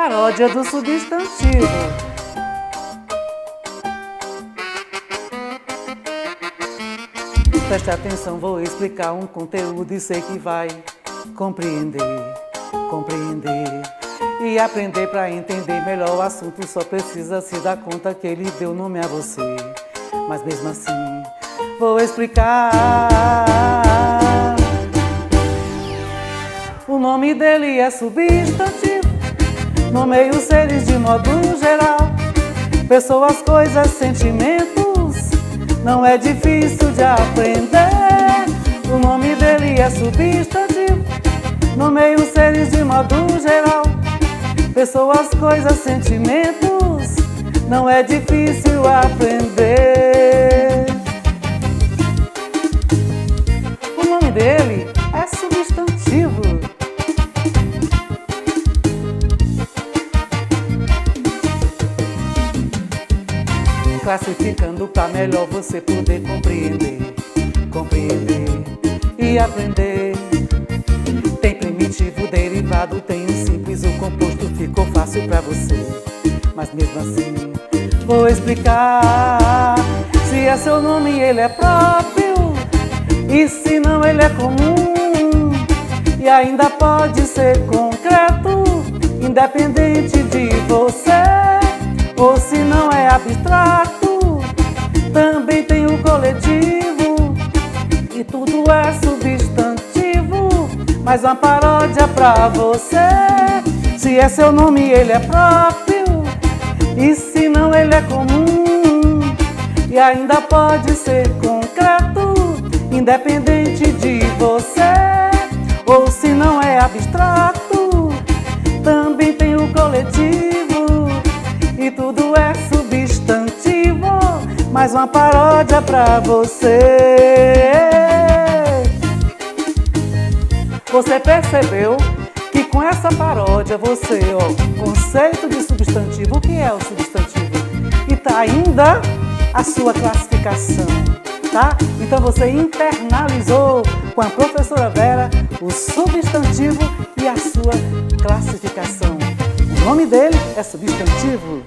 paródia do substantivo. Preste atenção, vou explicar um conteúdo e sei que vai compreender e aprender. Pra entender melhor o assunto, só precisa se dar conta que ele deu nome a você. Mas mesmo assim, vou explicar. O nome dele é substantivo, nomeia os seres de modo geral, pessoas, coisas, sentimentos, não é difícil de aprender. O nome dele é substantivo, nomeia os seres de modo geral, pessoas, coisas, sentimentos, não é difícil aprender. O nome dele é substantivo. Classificando pra melhor você poder compreender e aprender. Tem primitivo, derivado, tem um simples, o composto ficou fácil pra você. Mas mesmo assim, vou explicar. Se é seu nome, ele é próprio, e se não, ele é comum. E ainda pode ser concreto, independente de você. Ou se não é abstrato, também tem o coletivo. E tudo é substantivo, mais uma paródia pra você. Se é seu nome, ele é próprio, e se não, ele é comum. E ainda pode ser concreto, independente de você. Ou se não é abstrato, também tem o coletivo. E tudo é substantivo, mais uma paródia pra você. Você percebeu que com essa paródia você, conceito de substantivo, o que é o substantivo? E tá ainda a sua classificação, tá? Então você internalizou com a professora Vera o substantivo e a sua classificação. O nome dele é substantivo.